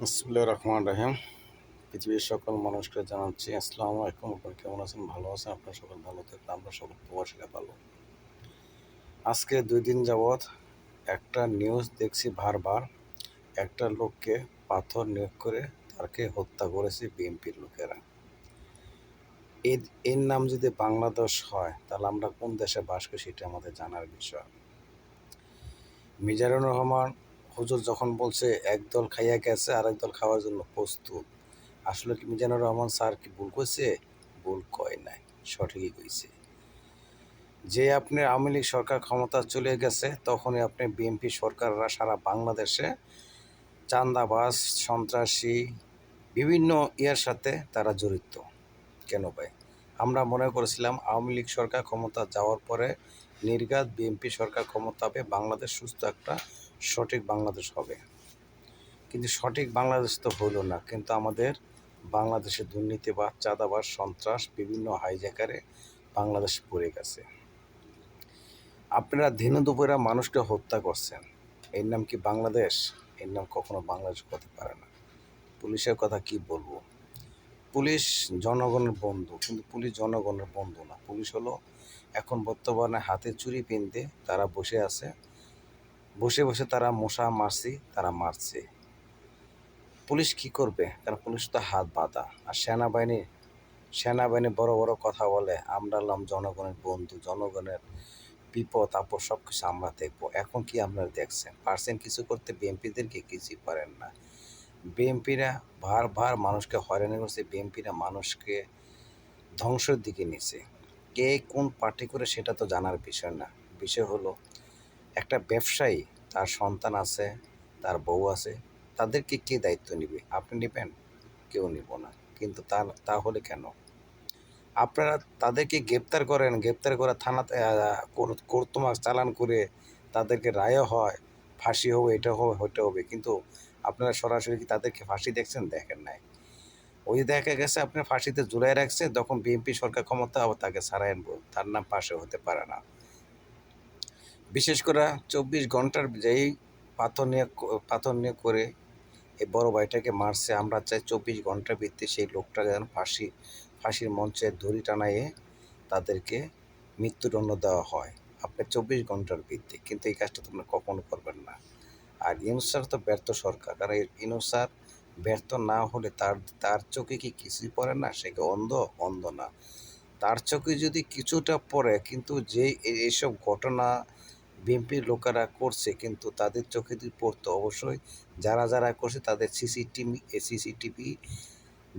বিসমিল্লাহির রহমানির রহিম। পৃথিবীর সকল মানুষকে জানাচ্ছি আসসালামু আলাইকুম। আপনারা কেমন আছেন? ভালো আছেন? আপনারা সকল ভালো থাকলে আমরা সকল প্রবাসীরা ভালো। আজকে 2 দিন যাবৎ একটা নিউজ দেখছি বারবার, একটা লোককে পাথর নিক্ষেপ করে তাকে হত্যা করেছে বিএনপির লোকেরা। এর নাম যদি বাংলাদেশ হয় তাহলে আমরা কোন দেশে বাস করি সেটা আমাদের জানার বিষয়। মিজানুর রহমান হুজুর যখন বলছে একদল খাইয়া গেছে আরেক দল খাওয়ার জন্য প্রস্তুত, আসলে কি মিজানুর রহমান স্যার কি ভুল কইছে? ভুল কয় নাই, সঠিকই কইছে। যে আপনি আওয়ামী লীগ সরকার ক্ষমতা চলে গেছে তখনই আপনি বিএনপি সরকাররা সারা বাংলাদেশে চাঁদাবাজ, সন্ত্রাসী বিভিন্ন ইয়ার সাথে তারা জড়িত। কেন ভাই? আমরা মনে করেছিলাম আওয়ামী লীগ সরকার ক্ষমতা যাওয়ার পরে নির্ঘাত বিএনপি সরকার ক্ষমতা হবে, বাংলাদেশ সুস্থ একটা সঠিক বাংলাদেশ হবে। কিন্তু সঠিক বাংলাদেশ তো হলো না। কিন্তু আমাদের বাংলাদেশে দুর্নীতিবাজ, চাঁদাবাজ, সন্ত্রাস বিভিন্ন হাইজ্যাকারে বাংলাদেশ পড়ে গেছে। আপনারা দিনে দুপুরে মানুষকে হত্যা করছেন, এর নাম কি বাংলাদেশ? এর নাম কখনো বাংলাদেশ হতে পারে না। পুলিশের কথা কি বলবো? পুলিশ জনগণের বন্ধু, কিন্তু পুলিশ জনগণের বন্ধু না। পুলিশ হলো এখন বর্তমানে হাতে চুরি পিনতে তারা বসে আছে, বসে বসে তারা মশা মারছি, তারা মারছে। পুলিশ কি করবে? কারণ পুলিশ তো হাত বাঁধা। আর সেনাবাহিনী বড় বড় কথা বলে, আমরা হলাম জনগণের বন্ধু, জনগণের বিপদ আপদ সব কিছু আমরা দেখবো। এখন কি আপনারা দেখছেন? পারছেন কিছু করতে? বিএনপিদেরকে কিছুই পারেন না। বিএনপিরা বারবার মানুষকে হয়রানি করছে, বিএনপিরা মানুষকে ধ্বংসের দিকে নিছে। কে কোন পার্টি করে সেটা তো জানার বিষয় না। বিষয় হলো একটা ব্যবসায়ী, তার সন্তান আছে, তার বউ আছে, তাদেরকে কে দায়িত্ব নিবে? আপনি নেবেন? কেউ নিব না। কিন্তু তাহলে কেন আপনারা তাদেরকে গ্রেপ্তার করেন? গ্রেপ্তার করে থানাতে কর্তমাস চালান করে তাদেরকে রায়ও হয়, ফাঁসি হবে, এটা হবে, ওটা হবে, কিন্তু আপনারা সরাসরি কি তাদেরকে ফাঁসি দেখছেন? দেখেন নাই। ওই দেখা গেছে আপনার ফাঁসিতে ঝুলাই রাখছে, যখন বিএনপি সরকার ক্ষমতা আবার তাকে ছাড়াই আনবো, তার নাম পাশে হতে পারে না। বিশেষ করে 24 ঘন্টার যেই পাথর নিয়ে করে এই বড় ভাইটাকে মারছে, আমরা চাই 24 ঘন্টার ভিত্তিতে সেই লোকটা যেন ফাঁসির মঞ্চে দড়ি টানাইয়ে তাদেরকে মৃত্যুদণ্ড দেওয়া হয়। আপনার 24 ঘন্টার ভিত্তি, কিন্তু এই কাজটা তোমরা কখনো করবেন না। আর ইউনূস স্যার তো ব্যর্থ সরকার, কারণ ইউনূস স্যার ব্যর্থ না হলে তার চোখে কি কিছুই পড়ে না? সে কি অন্ধ? অন্ধ না। তার চোখে যদি কিছুটা পড়ে, কিন্তু যে এইসব ঘটনা বিএনপির লোকেরা করছে, কিন্তু তাদের চোখে যদি পড়তো অবশ্যই যারা যারা করছে তাদের সিসিটিভি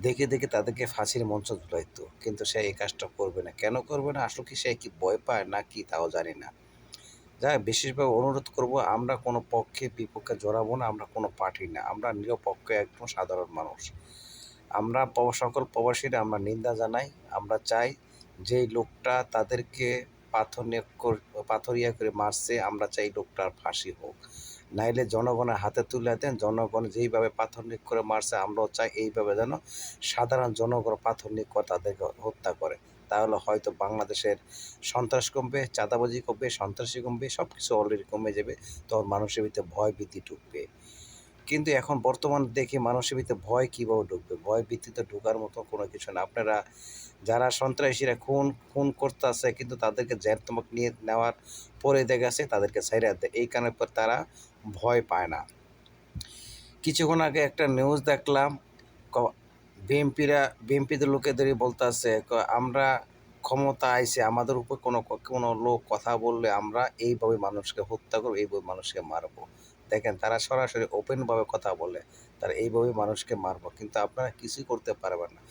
দেখে দেখে তাদেরকে ফাঁসির মঞ্চ ঝুলাইতো। কিন্তু সে এই কাজটা করবে না। কেন করবে না? আসলে কি সে কি ভয় পায় না কি তাও জানি না। যাই বিশেষভাবে অনুরোধ করব, আমরা কোনো পক্ষে বিপক্ষে জড়াবো না, আমরা কোনো পার্টি না, আমরা নিরপেক্ষ একদম সাধারণ মানুষ। আমরা সকল প্রবাসীরা আমরা নিন্দা জানাই। আমরা চাই যে লোকটা তাদেরকে পাথর করে মারছে, আমরা চাই লোকটার ফাঁসি হোক। নাইলে জনগণের হাতে তুলে দেন, জনগণ যেইভাবে পাথর নিক্ষেপ করে মারছে আমরাও চাই এইভাবে যেন সাধারণ জনগণ পাথর নিক্ষেপ করে তাদেরকে হত্যা করে। তাহলে হয়তো বাংলাদেশের সন্ত্রাস কমবে, চাঁদাবাজি কমবে, সন্ত্রাসী কমবে, সব কিছু অলরেডি কমে যাবে। তখন মানুষের ভিতরে ভয় ভীতি ঢুকবে। কিন্তু এখন বর্তমান দেখি মানুষের ভিতরে ভয় কীভাবে ঢুকবে? ভয় ভীতিতে ঢোকার মতো কোনো কিছু না। আপনারা যারা সন্ত্রাসীরা খুন করতেছে, কিন্তু তাদেরকে জ্যান্তমক নিয়ে নেওয়ার পরে দেখা গেছে তাদেরকে ছাইড়া দেয়, এই কারণে তারা ভয় পায় না। কিছুক্ষণ আগে একটা নিউজ দেখলাম, বিএনপিদের লোকেদেরই বলতেছে, আমরা ক্ষমতা আইছে, আমাদের উপর কোনো লোক কথা বললে আমরা এইভাবে মানুষকে হত্যা করবো, এইভাবে মানুষকে মারবো। দেখেন, তারা সরাসরি ওপেনভাবে কথা বলে, তারা এইভাবে মানুষকে মারবো, কিন্তু আপনারা কিছুই করতে পারবেন না।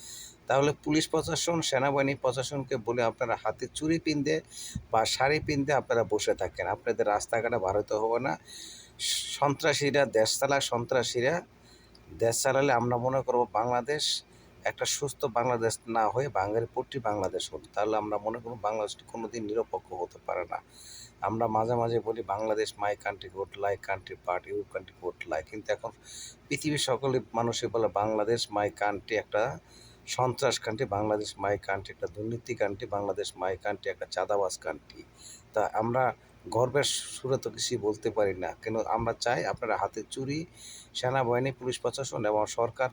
তাহলে পুলিশ প্রশাসন, সেনাবাহিনী প্রশাসনকে বলে আপনারা হাতে চুরি পিনতে বা শাড়ি পিনতে আপনারা বসে থাকেন, আপনাদের রাস্তাঘাটে বার হতে হবে না। সন্ত্রাসীরা দেশ চালালে আমরা মনে করব বাংলাদেশ একটা সুস্থ বাংলাদেশ না হয়ে বাঙালি পট্টি বাংলাদেশ হতো, তাহলে আমরা মনে করব বাংলাদেশটি কোনোদিন নিরপেক্ষ হতে পারে না। আমরা মাঝে মাঝে বলি Bangladesh my country good lie, country part you country good lie, কিন্তু এখন পৃথিবীর সকলে মানুষই বলে বাংলাদেশ মাই কান্ট্রি একটা সন্ত্রাস কান্ট্রি, বাংলাদেশ মাই কান্ট্রি একটা দুর্নীতি কান্ট্রি, বাংলাদেশ মাই কান্ট্রি একটা চাঁদাবাজ কান্ট্রি। তা আমরা গর্বের সুরে তো কিছুই বলতে পারি না, কিন্তু আমরা চাই আপনারা হাতে চুরি, সেনাবাহিনী, পুলিশ প্রশাসন এবং সরকার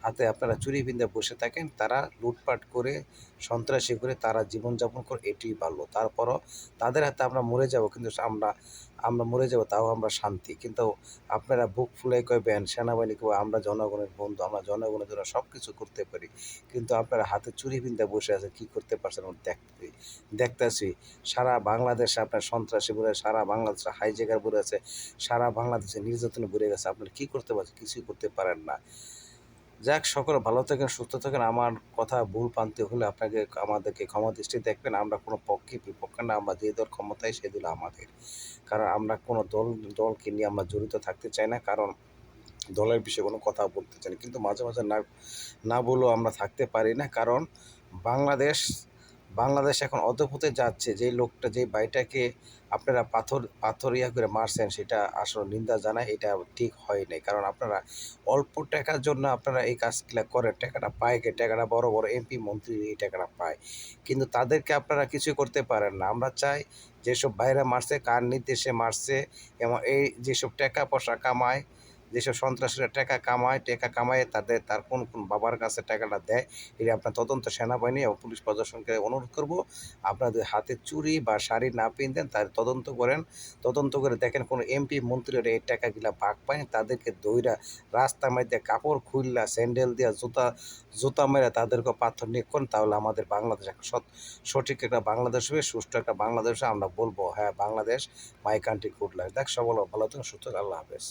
হাতে আপনারা চুরি বিন্দে বসে থাকেন, তারা লুটপাট করে, সন্ত্রাসী করে তারা জীবনযাপন করে, এটিই ভালো। তারপরও তাদের হাতে আমরা মরে যাব, কিন্তু আমরা আমরা মরে যাব তাও আমরা শান্তি। কিন্তু আপনারা বুক ফুলে কইবেন সেনাবাহিনীকে আমরা জনগণের বন্ধু, আমরা জনগণের জন্য সব কিছু করতে পারি, কিন্তু আপনারা হাতে চুরি বিন্দা বসে আছে, কি করতে পারছেন আমরা দেখতেছি। সারা বাংলাদেশে আপনার সন্ত্রাসী ভরে, সারা বাংলাদেশে হাইজ্যাকার ভরে আছে, সারা বাংলাদেশে নির্যাতনে ভরে গেছে, আপনারা কি করতে পারছেন? কিছুই করতে পারেন না। যাক, সকলে ভালো থাকেন, সুস্থ থাকেন। আমার কথা ভুল প্রান্তি হলে আপনাকে আমাদেরকে ক্ষমা দৃষ্টি দেখবেন। আমরা কোনো পক্ষে বিপক্ষে না, আমরা যে দল ক্ষমতায় সেই দল আমাদের। কারণ আমরা কোনো দলকে নিয়ে আমরা জড়িত থাকতে চাই না, কারণ দলের বিষয়ে কোনো কথা বলতে চাই না, কিন্তু মাঝে মাঝে না না বলেও আমরা থাকতে পারি না, কারণ বাংলাদেশ বাংলাদেশ এখন অধঃপথে যাচ্ছে। যেই লোকটা, যেই ভাইটাকে আপনারা পাথর ইয়া করে মারছেন, সেটা আসলে নিন্দা জানায়, এটা ঠিক হয় নাই। কারণ আপনারা অল্প টাকার জন্য আপনারা এই কাজগুলা করেন, টাকাটা পায় কে? টাকাটা বড় বড় এমপি মন্ত্রী এই টাকাটা পায়, কিন্তু তাদেরকে আপনারা কিছুই করতে পারেন না। আমরা চাই যেসব ভাইরা মারছে, কার নির্দেশে মারছে, এবং এই যেসব টাকা পয়সা কামায়, যেসব সন্ত্রাসীরা টাকা কামায় তার কোন বাবার কাছে টাকাটা দেয়, এটা আপনার তদন্ত সেনাবাহিনী এবং পুলিশ প্রশাসনকে অনুরোধ করব। আপনাদের হাতে চুরি বা শাড়ি না পিনতেন, তার তদন্ত করেন। তদন্ত করে দেখেন কোনো এমপি মন্ত্রীরা এই টাকাগুলা ভাগ পায়, তাদেরকে ধইরা রাস্তার মধ্যে কাপড় খুললা, স্যান্ডেল দিয়া, জুতা মেরে তাদেরকে পাথর নিক্ষণ, তাহলে আমাদের বাংলাদেশ একটা সঠিক একটা বাংলাদেশ হবে, সুষ্ঠু একটা বাংলাদেশ হবে। আমরা বলবো হ্যাঁ, Bangladesh my country good life. দেখ, সকল ভালো থাকুন, সুস্থ থাকুন। আল্লাহ হাফেজ।